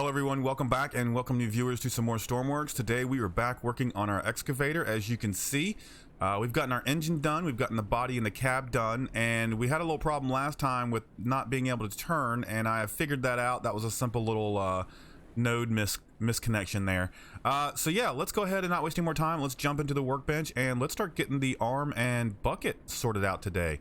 Hello everyone, welcome back and welcome new viewers to some more Stormworks. Today we are back working on our excavator. As you can see, we've gotten our engine done, we've gotten the body and the cab done, and we had a little problem last time with not being able to turn, and I have figured that out. That was a simple little node misconnection there. So yeah, let's go ahead and not waste any more time. Let's jump into the workbench and let's start getting the arm and bucket sorted out today.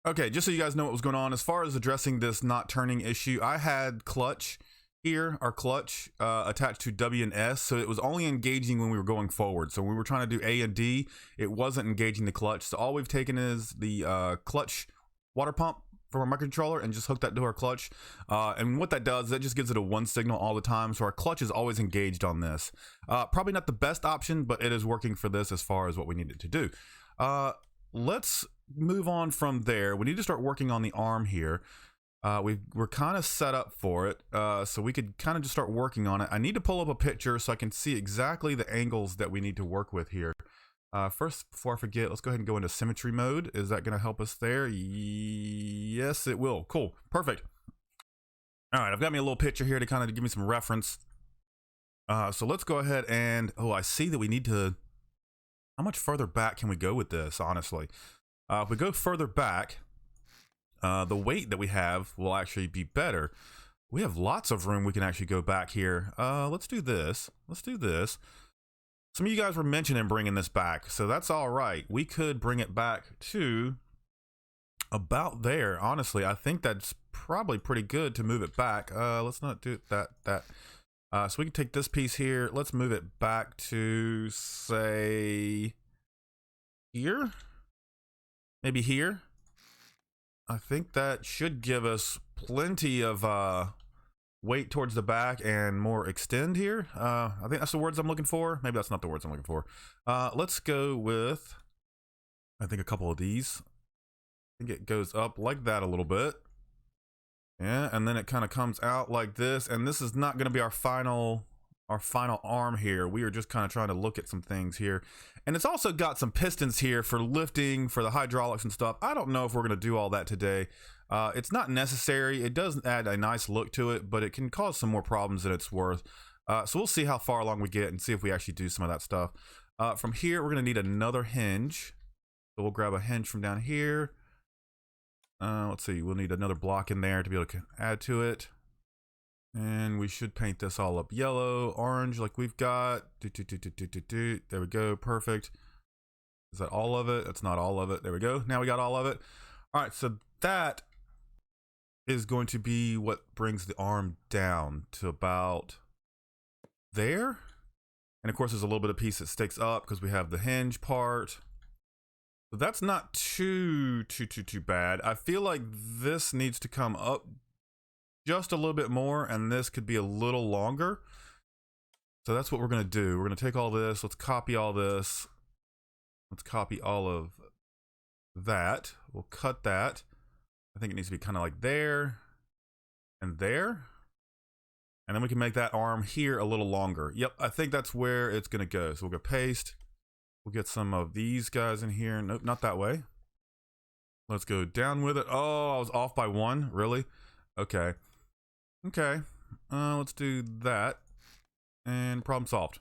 Okay, just so you guys know what was going on, as far as addressing this not turning issue, I had clutch here, our clutch attached to W and S, so it was only engaging when we were going forward. So when we were trying to do A and D, it wasn't engaging the clutch. So all we've taken is the clutch water pump from our microcontroller and just hooked that to our clutch. And what that does, that just gives it a one signal all the time. So our clutch is always engaged on this. Probably not the best option, but it is working for this as far as what we needed to do. Let's move on from there. We need to start working on the arm here. We're kind of set up for it, so we could kind of just start working on it. I need to pull up a picture so I can see exactly the angles that we need to work with here. First, before I forget, let's go ahead and go into symmetry mode. Is that going to help us there? Yes, it will. Cool. Perfect. All right, I've got me a little picture here to kind of give me some reference. So let's go ahead and, I see that we need to, how much further back can we go with this, honestly? If we go further back, the weight that we have will actually be better. We have lots of room we can actually go back here. Let's do this. Let's do this. Some of you guys were mentioning bringing this back, so that's all right. We could bring it back to about there. Honestly, I think that's probably pretty good to move it back. Let's not do that. So we can take this piece here. Let's move it back to, say, here. Maybe here. I think that should give us plenty of weight towards the back and more extend here. I think that's the words I'm looking for. Maybe that's not the words I'm looking for. Let's go with, I think, a couple of these. I think it goes up like that a little bit. Yeah, and then it kind of comes out like this. And this is not going to be our final arm here. We are just kind of trying to look at some things here. And it's also got some pistons here for lifting, for the hydraulics and stuff. I don't know if we're going to do all that today. It's not necessary. It does add a nice look to it, but it can cause some more problems than it's worth. So we'll see how far along we get and see if we actually do some of that stuff. From here, we're going to need another hinge. So we'll grab a hinge from down here. Let's see, we'll need another block in there to be able to add to it. And we should paint this all up yellow, orange, like we've got. There we go, perfect. Is that all of it? That's not all of it. There we go. Now we got all of it. All right, so that is going to be what brings the arm down to about there. And of course, there's a little bit of piece that sticks up because we have the hinge part. So that's not too bad. I feel like this needs to come up just a little bit more, and this could be a little longer. So that's what we're going to do. We're going to take all this. Let's copy all this. Let's copy all of that. We'll cut that. I think it needs to be kind of like there and there. And then we can make that arm here a little longer. Yep, I think that's where it's going to go. So we'll go paste. We'll get some of these guys in here. Nope, not that way. Let's go down with it. Oh, I was off by one. Really? Okay. Okay, let's do that, and problem solved.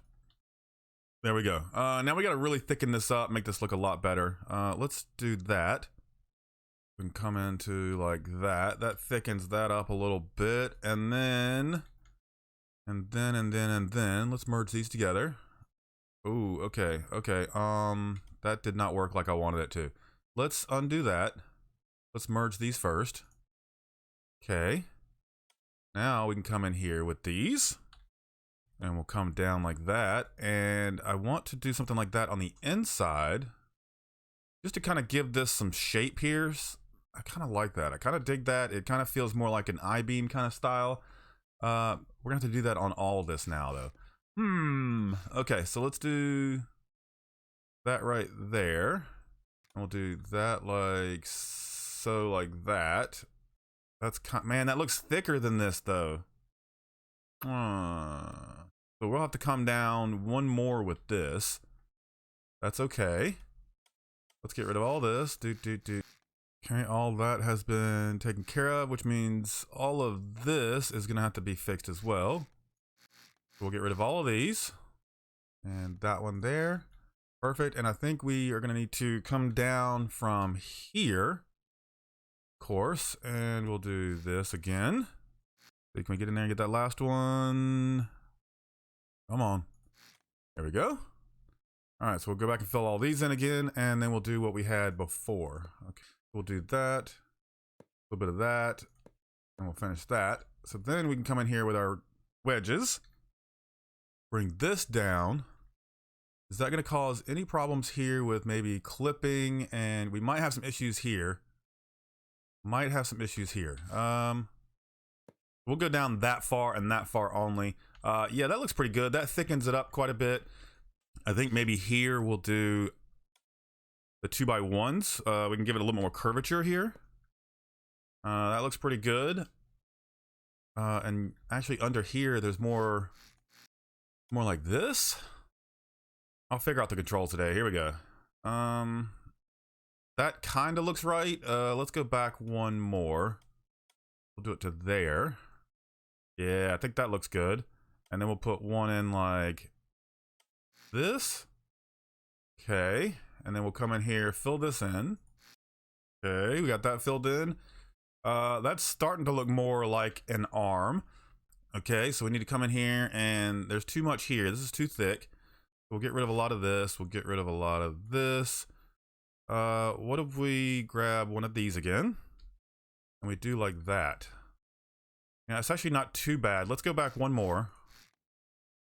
There we go. Now we got to really thicken this up, make this look a lot better. Let's do that. We can come into like that. That thickens that up a little bit, and then let's merge these together. Ooh, okay. That did not work like I wanted it to. Let's undo that. Let's merge these first. Okay. Now we can come in here with these, and we'll come down like that. And I want to do something like that on the inside, just to kind of give this some shape here. I kind of like that. I kind of dig that. It kind of feels more like an I-beam kind of style. We're gonna have to do that on all of this now, though. Okay, so let's do that right there. And we'll do that like so, like that. That's man, that looks thicker than this though. So we'll have to come down one more with this. That's okay. Let's get rid of all this. Okay, all that has been taken care of, which means all of this is going to have to be fixed as well. We'll get rid of all of these. And that one there. Perfect. And I think we are going to need to come down from here, of course, and we'll do this again. So can we get in there and get that last one? Come on. There we go. All right, so we'll go back and fill all these in again, and then we'll do what we had before. Okay. We'll do that, a little bit of that, and we'll finish that. So then we can come in here with our wedges, bring this down. Is that going to cause any problems here with maybe clipping? And we might have some issues here. We'll go down that far and that far only. Yeah, that looks pretty good. That thickens it up quite a bit. I think maybe here we'll do the 2x1s. We can give it a little more curvature here. That looks pretty good. And actually under here, there's more like this. I'll figure out the controls today. Here we go. That kind of looks right. Let's go back one more. We'll do it to there. Yeah, I think that looks good. And then we'll put one in like this. Okay. And then we'll come in here, fill this in. Okay, we got that filled in. That's starting to look more like an arm. Okay, so we need to come in here, and there's too much here. This is too thick. We'll get rid of a lot of this. We'll get rid of a lot of this. What if we grab one of these again? And we do like that. Yeah, it's actually not too bad. Let's go back one more.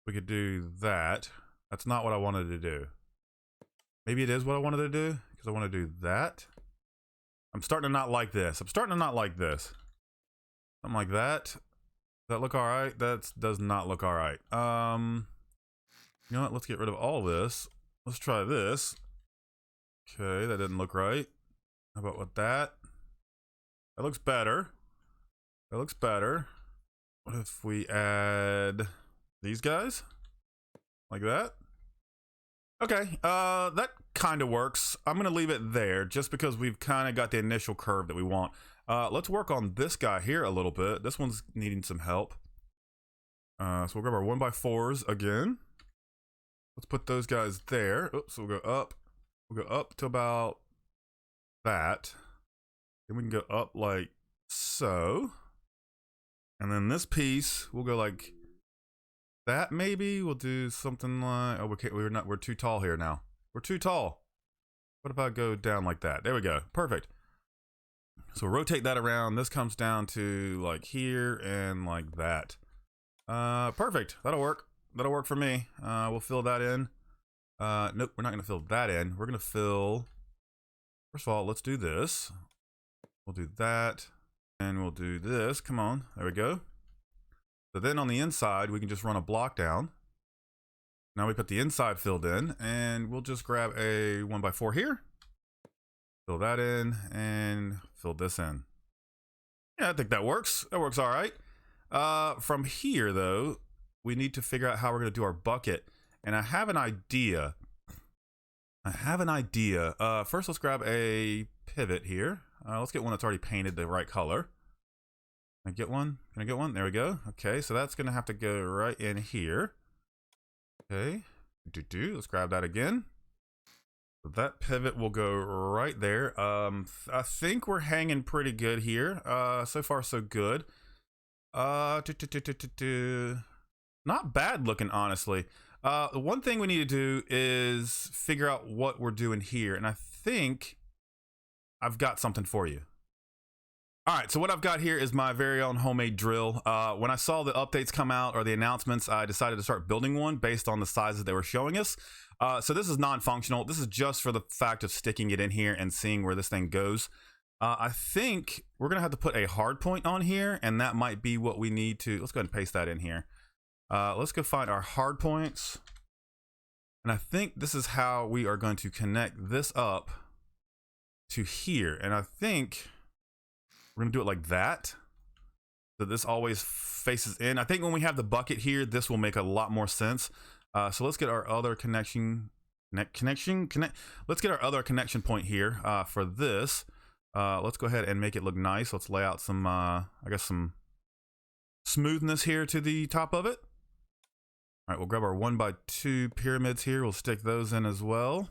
We could do that. That's not what I wanted to do. Maybe it is what I wanted to do, because I want to do that. I'm starting to not like this. Something like that. Does that look all right? That does not look all right. You know what? Let's get rid of all this. Let's try this. Okay, that didn't look right. How about with that? That looks better. What if we add these guys? Like that? Okay, that kind of works. I'm going to leave it there just because we've kind of got the initial curve that we want. Let's work on this guy here a little bit. This one's needing some help. So we'll grab our 1x4s again. Let's put those guys there. Oops, we'll go up. We'll go up to about that. Then we can go up like so. And then this piece, we'll go like that maybe. We'll do something like, oh, we're too tall here now. We're too tall. What if I go down like that? There we go. Perfect. So rotate that around. This comes down to like here and like that. Perfect. That'll work. That'll work for me. We'll fill that in. Nope, we're not going to fill that in. We're going to fill, first of all, let's do this. We'll do that. And we'll do this. Come on. There we go. So then on the inside, we can just run a block down. Now we put the inside filled in, and we'll just grab a 1x4 here. Fill that in, and fill this in. Yeah, I think that works. That works all right. From here, though, we need to figure out how we're going to do our bucket. And I have an idea. First, let's grab a pivot here. Let's get one that's already painted the right color. Can I get one? Can I get one? There we go. Okay, so that's going to have to go right in here. Okay. Let's grab that again. That pivot will go right there. I think we're hanging pretty good here. So far, so good. Not bad looking, honestly. The one thing we need to do is figure out what we're doing here. And I think I've got something for you. All right, so what I've got here is my very own homemade drill. When I saw the updates come out or the announcements, I decided to start building one based on the sizes they were showing us. So this is non-functional. This is just for the fact of sticking it in here and seeing where this thing goes. I think we're going to have to put a hard point on here, and that might be what we need to. Let's go ahead and paste that in here. Let's go find our hard points. And I think this is how we are going to connect this up to here. And I think we're going to do it like that. So this always faces in. I think when we have the bucket here, this will make a lot more sense. So let's get our other let's get our other connection point here for this. Let's go ahead and make it look nice. Let's lay out some, I guess some smoothness here to the top of it. All right, we'll grab our 1x2 pyramids here. We'll stick those in as well.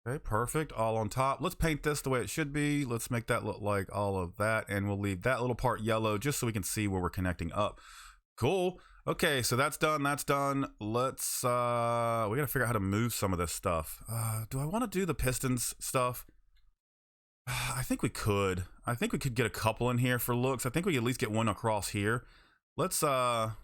Okay, perfect. All on top. Let's paint this the way it should be. Let's make that look like all of that, and we'll leave that little part yellow just so we can see where we're connecting up. Cool. Okay, so that's done. That's done. Let's we gotta figure out how to move some of this stuff. Do I want to do the pistons stuff? I think we could. I think we could get a couple in here for looks. I think we could at least get one across here. Let's not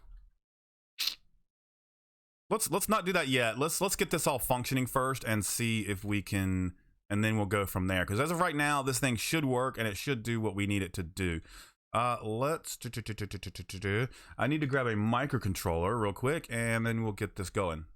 do that yet. Let's get this all functioning first and see if we can, and then we'll go from there. Because as of right now, this thing should work and it should do what we need it to do. I need to grab a microcontroller real quick, and then we'll get this going.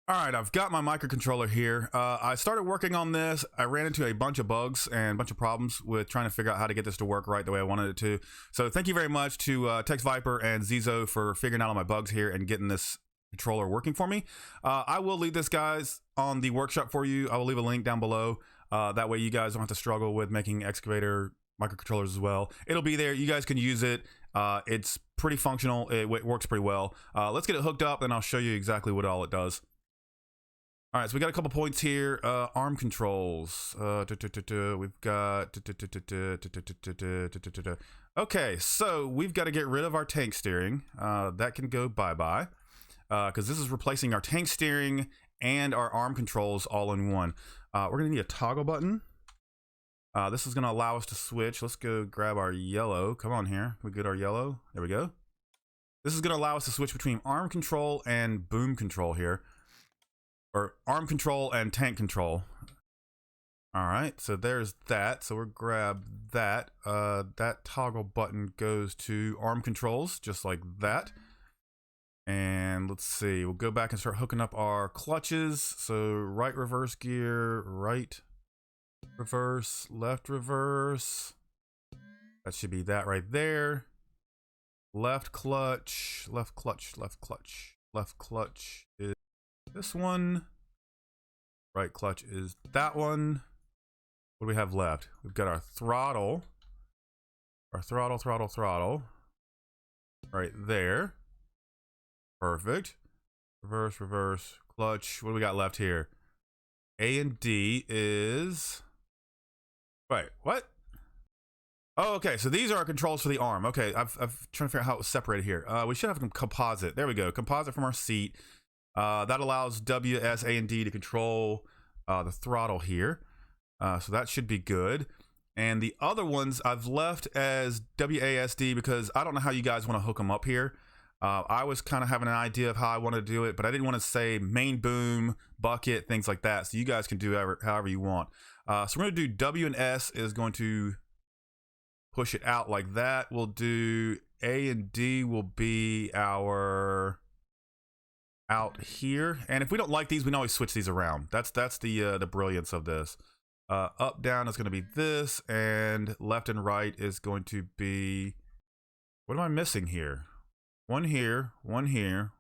All right, I've got my microcontroller here. I started working on this. I ran into a bunch of bugs and a bunch of problems with trying to figure out how to get this to work right the way I wanted it to. So thank you very much to Tex Viper and Zizo for figuring out all my bugs here and getting this controller working for me. I will leave this, guys, on the workshop for you. I will leave a link down below. That way you guys don't have to struggle with making Excavator microcontrollers as well. It'll be there. You guys can use it. It's pretty functional. It works pretty well. Let's get it hooked up and I'll show you exactly what all it does. All right, so we got a couple points here. Arm controls. We've got. Okay, so we've got to get rid of our tank steering. That can go bye-bye. Because this is replacing our tank steering and our arm controls all in one. We're going to need a toggle button. This is going to allow us to switch. Let's go grab our yellow. Come on here. We get our yellow. There we go. This is going to allow us to switch between arm control and boom control here. Or arm control and tank control. All right, so there's that. So we'll grab that. That toggle button goes to arm controls, just like that. And let's see, we'll go back and start hooking up our clutches. So right reverse gear, right reverse, left reverse. That should be that right there. Left clutch, left clutch, left clutch. Left clutch is this one. Right clutch is that one. What do we have left? We've got our throttle. Our throttle. Right there. Perfect. Reverse, reverse, clutch. What do we got left here? A and D is... Wait, what? Oh, okay, so these are our controls for the arm. Okay, I've trying to figure out how it was separated here. We should have a composite. There we go, composite from our seat. That allows W, S, A, and D to control the throttle here. So that should be good. And the other ones I've left as WASD because I don't know how you guys want to hook them up here. I was kind of having an idea of how I want to do it, but I didn't want to say main boom, bucket, things like that. So you guys can do however you want. So we're going to do W and S is going to push it out like that. We'll do A and D will be our out here. And if we don't like these, we can always switch these around. That's the brilliance of this. Up, down is going to be this, and left and right is going to be... What am I missing here? One here, one here,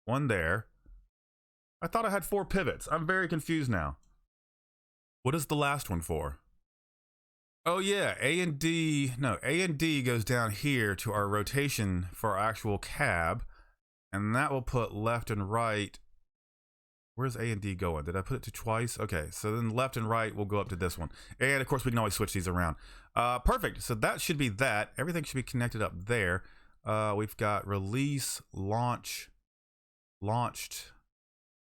one there. I thought I had 4 pivots. I'm very confused now. What is the last one for? Oh yeah, A and D. No, A and D goes down here to our rotation for our actual cab. And that will put left and right. Where's A and D going? Did I put it to twice? Okay, so then left and right will go up to this one. And of course we can always switch these around. Perfect, so that should be that. Everything should be connected up there. We've got release, launch, launched.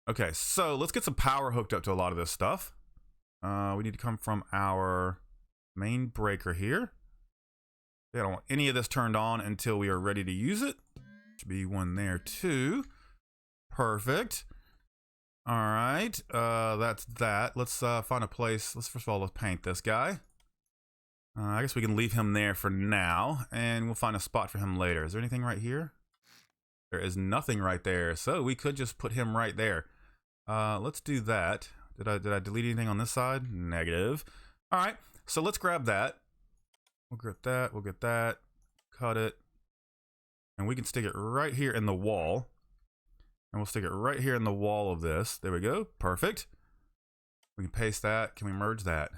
Okay, so let's get some power hooked up to a lot of this stuff. We need to come from our main breaker here. I don't want any of this turned on until we are ready to use it. Should be one there too. Perfect. All right, that's that. Let's find a place. Let's first of all, let's paint this guy. I guess we can leave him there for now, and we'll find a spot for him later. Is there anything right here? There is nothing right there, so we could just put him right there. Let's do that. Did I delete anything on this side? Negative. All right, so let's grab that. We'll get that. We'll get that. Cut it, and we can stick it right here in the wall. And we'll stick it right here in the wall of this. There we go. Perfect. We can paste that. Can we merge that?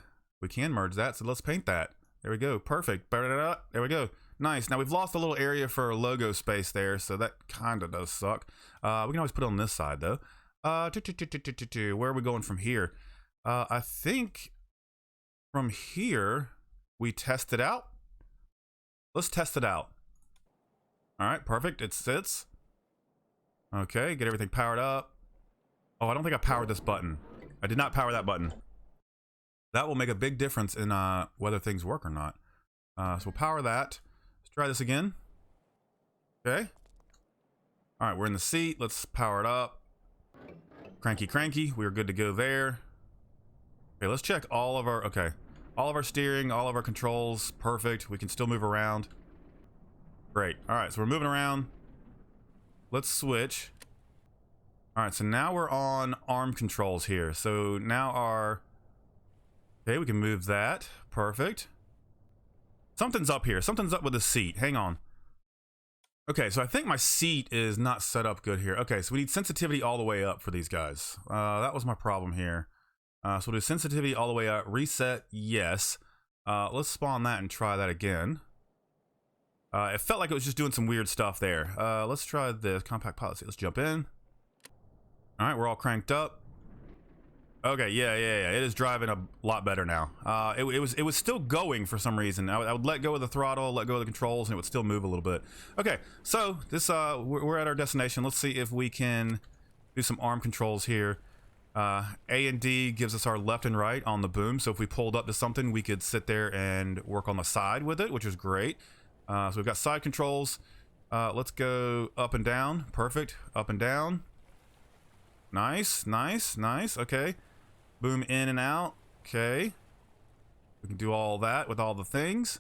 We can merge that, so let's paint that. There we go. Perfect. There we go. Nice. Now we've lost a little area for logo space there, so that kind of does suck. We can always put it on this side though. Where are we going from here? I think from here we test it out. Let's test it out. All right, perfect. It sits. Okay, get everything powered up. Oh, I don't think I powered this button. I did not power that button. That will make a big difference in whether things work or not. So we'll power that. Let's try this again. Okay. All right, we're in the seat. Let's power it up. Cranky, cranky. We're good to go there. Okay, let's check all of our, all of our steering, all of our controls. Perfect. We can still move around. Great. All right, so we're moving around. Let's switch. All right, so now we're on arm controls here. So now okay, we can move that. Perfect. Something's up here. Something's up with the seat. Hang on. Okay, so I think my seat is not set up good here. Okay, so we need sensitivity all the way up for these guys. That was my problem here. So we'll do sensitivity all the way up. Reset, yes. Let's spawn that and try that again. It felt like it was just doing some weird stuff there. Let's try the compact policy. Let's jump in. All right, we're all cranked up. Okay, yeah. It is driving a lot better now. It was still going for some reason. I would let go of the throttle, let go of the controls, and it would still move a little bit. Okay, so this we're at our destination. Let's see if we can do some arm controls here. A and D gives us our left and right on the boom. So if we pulled up to something, we could sit there and work on the side with it, which is great. So we've got side controls. Let's go up and down. Perfect. Up and down. Nice. Okay. Boom in and out. Okay. We can do all that with all the things.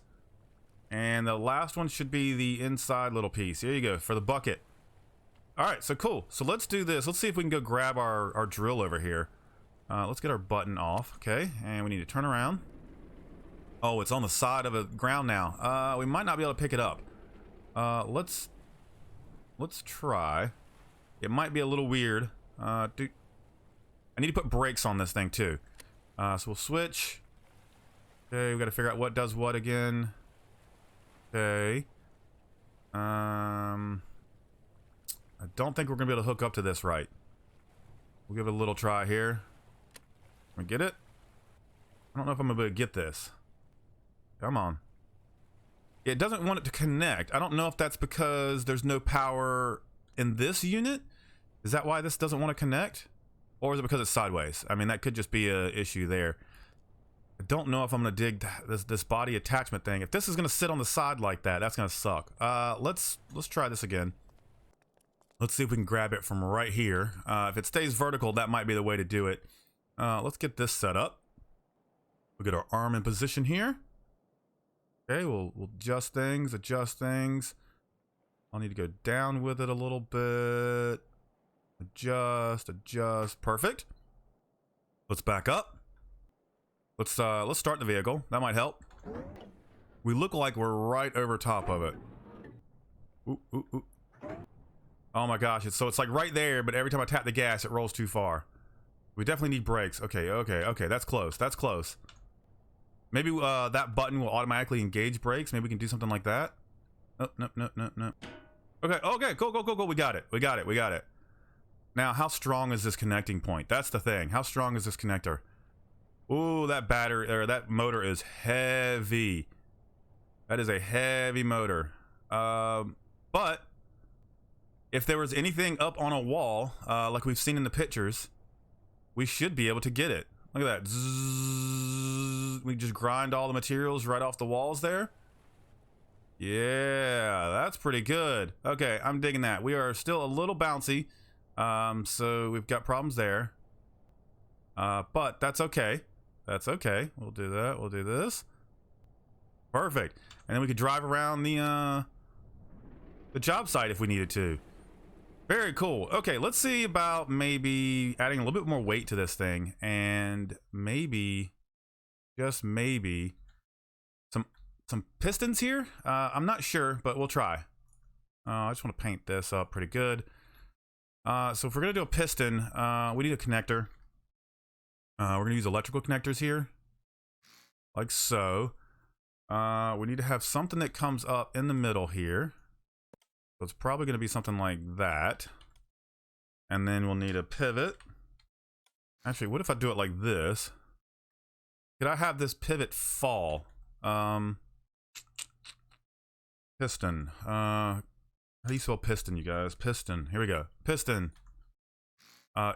And the last one should be the inside little piece. Here you go, for the bucket. All right, so cool. So let's do this. Let's see if we can go grab our drill over here. Let's get our button off. Okay, and we need to turn around. Oh, it's on the side of the ground now. We might not be able to pick it up. Let's try. It might be a little weird. I need to put brakes on this thing too. So we'll switch. Okay, we got to figure out what does what again. Okay. I don't think we're gonna be able to hook up to this right. We'll give it a little try here. Can we get it? I don't know if I'm gonna be able to get this. Come on. It doesn't want it to connect. I don't know if that's because there's no power in this unit. Is that why this doesn't want to connect? Or is it because it's sideways? I mean, that could just be a issue there. I don't know if I'm gonna dig this body attachment thing. If this is gonna sit on the side like that, that's gonna suck. Let's try this again. Let's see if we can grab it from right here. If it stays vertical, that might be the way to do it. Let's get this set up. We'll get our arm in position here. Okay, we'll adjust things, I'll need to go down with it a little bit. Adjust. Perfect. Let's back up. Let's start the vehicle. That might help. We look like we're right over top of it. Ooh. Oh my gosh, it's like right there, but every time I tap the gas, it rolls too far. We definitely need brakes. Okay, that's close. Maybe that button will automatically engage brakes. Maybe we can do something like that. Oh, no. Okay, go. We got it. Now, how strong is this connecting point? That's the thing. How strong is this connector? Ooh, that battery, or that motor is heavy. That is a heavy motor. But if there was anything up on a wall, like we've seen in the pictures, we should be able to get it. Look at that. Zzz. We just grind all the materials right off the walls there. Yeah, that's pretty good. Okay, I'm digging that. We are still a little bouncy. So we've got problems there. But that's okay. We'll do that. We'll do this. Perfect. And then we could drive around the job site if we needed to. Very cool. Okay, let's see about maybe adding a little bit more weight to this thing, and maybe, just maybe, some pistons here. I'm not sure, but we'll try. I just want to paint this up pretty good. So if we're gonna do a piston, we need a connector. We're gonna use electrical connectors here. like so. We need to have something that comes up in the middle here. So it's probably going to be something like that. And then we'll need a pivot. Actually, what if I do it like this? Could I have this pivot fall? Piston. How do you spell piston, you guys? Piston. Here we go. Piston.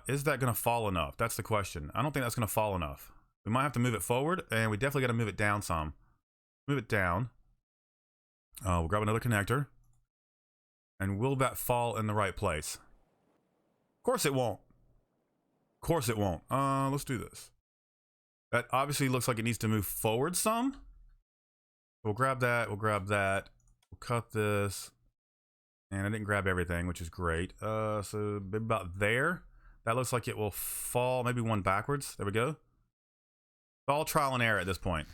Is that going to fall enough? That's the question. I don't think that's going to fall enough. We might have to move it forward, and we definitely got to move it down some. Move it down. We'll grab another connector. And will that fall in the right place? Of course it won't. Of course it won't. Let's do this. That obviously looks like it needs to move forward some. We'll grab that. We'll grab that. We'll cut this. And I didn't grab everything, which is great. So maybe about there. That looks like it will fall maybe one backwards. There we go. It's all trial and error at this point.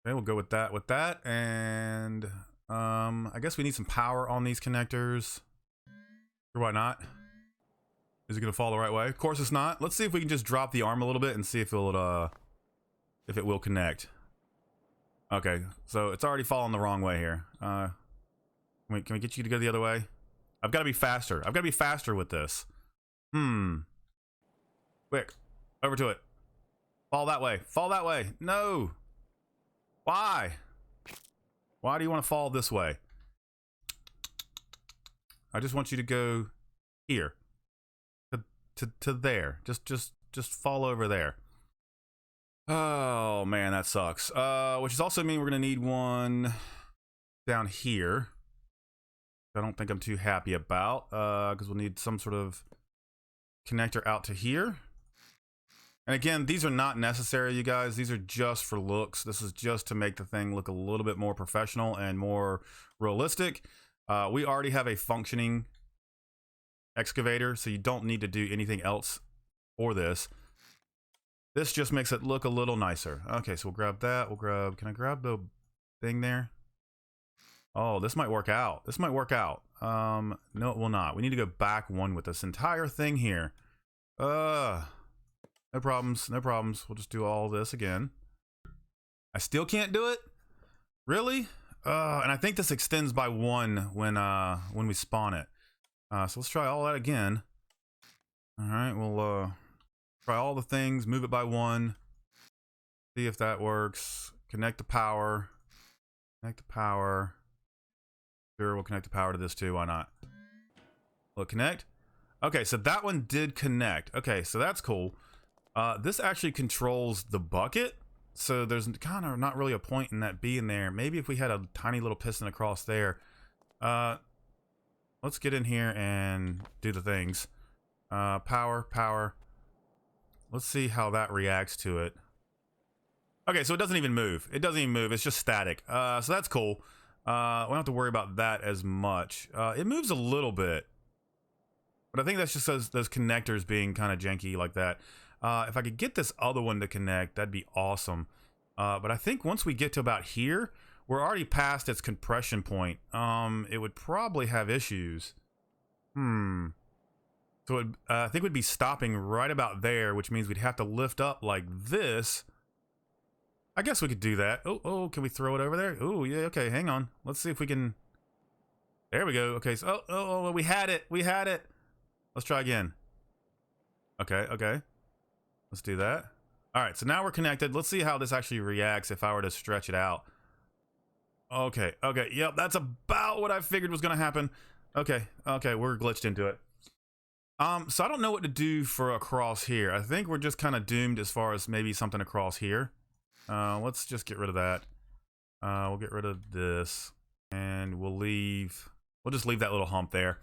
Okay, we'll go with that. And I guess we need some power on these connectors. Or why not? Is it gonna fall the right way? Of course it's not. Let's see if we can just drop the arm a little bit and see if it will connect. Okay, so it's already falling the wrong way here. Can we get you to go the other way? I've got to be faster. I've got to be faster with this. Quick, over to it. Fall that way. Fall that way. No. Why? Why do you want to fall this way? I just want you to go here. To there. Just fall over there. Oh man, that sucks. Which is also mean we're gonna need one down here. I don't think I'm too happy about, because we'll need some sort of connector out to here. And again, these are not necessary, you guys. These are just for looks. This is just to make the thing look a little bit more professional and more realistic. We already have a functioning excavator, so you don't need to do anything else for this. This just makes it look a little nicer. Okay, so we'll grab that. We'll grab, can I grab the thing there? Oh, this might work out. This might work out. No, it will not. We need to go back one with this entire thing here. No problems, no problems. We'll just do all this again. I still can't do it? Really? And I think this extends by one when we spawn it. So let's try all that again. All right, we'll try all the things, move it by one. See if that works. Connect the power. Connect the power. Sure, we'll connect the power to this too, why not? Will it connect? Okay, so that one did connect. Okay, so that's cool. This actually controls the bucket, so there's kind of not really a point in that being there. Maybe if we had a tiny little piston across there. Let's get in here and do the things. Power. Let's see how that reacts to it. Okay, so it doesn't even move. It doesn't even move. It's just static. So that's cool. We don't have to worry about that as much. It moves a little bit, but I think that's just those connectors being kind of janky like that. If I could get this other one to connect, that'd be awesome. But I think once we get to about here, we're already past its compression point. It would probably have issues. So I think we'd be stopping right about there, which means we'd have to lift up like this. I guess we could do that. Oh, can we throw it over there? Oh, yeah, okay, hang on. Let's see if we can... There we go. Okay, so, oh, we had it. We had it. Let's try again. Okay. Let's do that. All right, so now we're connected. Let's see how this actually reacts if I were to stretch it out. Okay, yep, that's about what I figured was gonna happen. Okay, we're glitched into it. So I don't know what to do for across here. I think we're just kind of doomed as far as maybe something across here. Let's just get rid of that. We'll get rid of this, and we'll just leave that little hump there.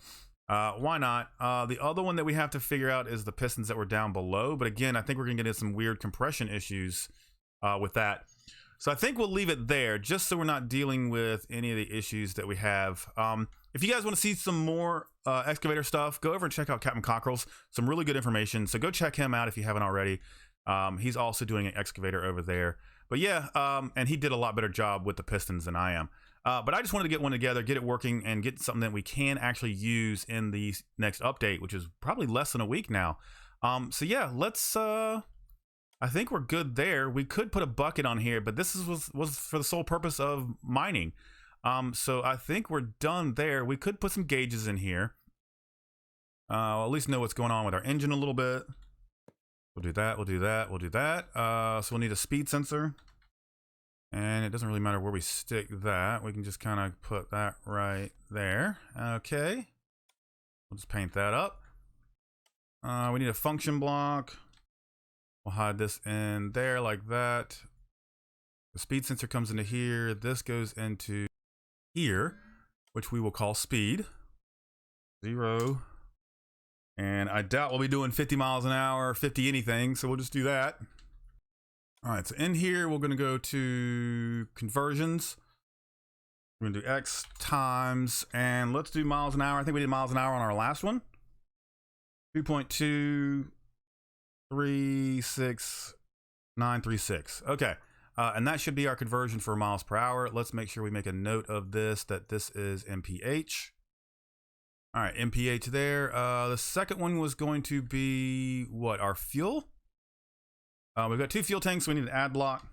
Why not? The other one that we have to figure out is the pistons that were down below, but again, I think we're gonna get into some weird compression issues with that. So I think we'll leave it there just so we're not dealing with any of the issues that we have. If you guys want to see some more excavator stuff, go over and check out Captain Cockerel's. Some really good information, so go check him out if you haven't already. He's also doing an excavator over there. But yeah, and he did a lot better job with the pistons than I am. But I just wanted to get one together, get it working, and get something that we can actually use in the next update, which is probably less than a week now. So yeah, let's... I think we're good there. We could put a bucket on here, but this was for the sole purpose of mining. So I think we're done there. We could put some gauges in here. At least know what's going on with our engine a little bit. We'll do that, we'll do that, we'll do that. So we'll need a speed sensor. And it doesn't really matter where we stick that. We can just kind of put that right there. Okay. We'll just paint that up. We need a function block. We'll hide this in there like that. The speed sensor comes into here. This goes into here, which we will call speed. 0. And I doubt we'll be doing 50 miles an hour, 50 anything, so we'll just do that. All right, so in here, we're gonna go to conversions. We're gonna do X times, and let's do miles an hour. I think we did miles an hour on our last one. 2.236936. Okay, and that should be our conversion for miles per hour. Let's make sure we make a note of this, that this is MPH. All right, MPH there. The second one was going to be what? Our fuel. We've got 2 fuel tanks, so we need an ad block.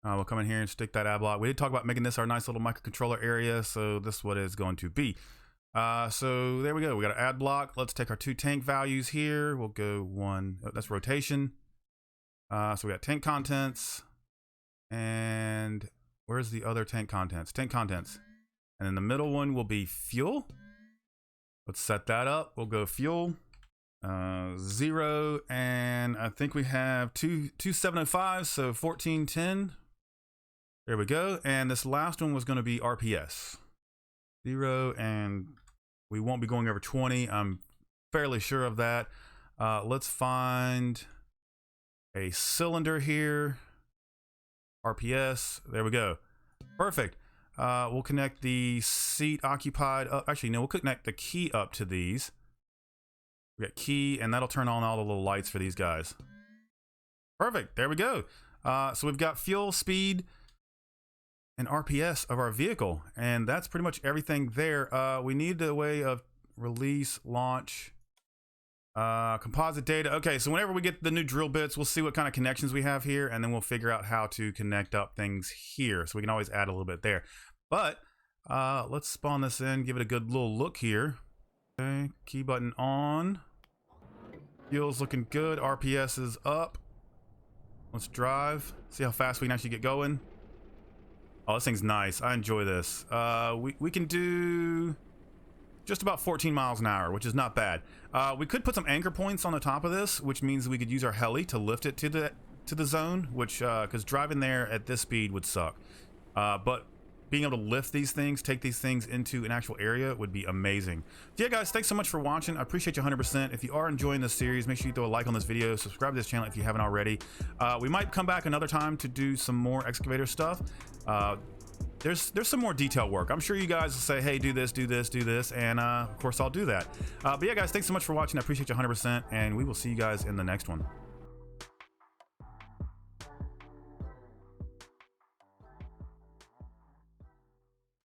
We'll come in here and stick that ad block. We did talk about making this our nice little microcontroller area, so this is what it's going to be. So there we go. We got an ad block. Let's take our 2 tank values here. We'll go 1. Oh, that's rotation. So we got tank contents. And where's the other tank contents? Tank contents. And then the middle one will be fuel. Let's set that up. We'll go fuel. 0, and I think we have 2705, so 1410. There we go. And this last one was going to be RPS 0, and we won't be going over 20. I'm fairly sure of that. Let's find a cylinder here. RPS. There we go. Perfect. We'll connect the seat occupied up. Actually, no, we'll connect the key up to these. We got key, and that'll turn on all the little lights for these guys. Perfect. There we go. So we've got fuel, speed, and RPS of our vehicle, and that's pretty much everything there. We need a way of release, launch, composite data. Okay, so whenever we get the new drill bits, we'll see what kind of connections we have here, and then we'll figure out how to connect up things here. So we can always add a little bit there. But let's spawn this in, give it a good little look here. Okay, key button on. Fuel's looking good. RPS is up. Let's drive. See how fast we can actually get going. Oh, this thing's nice. I enjoy this. We can do just about 14 miles an hour, which is not bad. We could put some anchor points on the top of this, which means we could use our heli to lift it to the zone, which because driving there at this speed would suck. But being able to lift these things, take these things into an actual area would be amazing. So yeah, guys, thanks so much for watching. I appreciate you 100%. If you are enjoying this series, make sure you throw a like on this video, subscribe to this channel if you haven't already. We might come back another time to do some more excavator stuff. There's some more detail work. I'm sure you guys will say, hey, do this, do this, do this, and of course I'll do that. But yeah, guys, thanks so much for watching. I appreciate you 100%, and we will see you guys in the next one.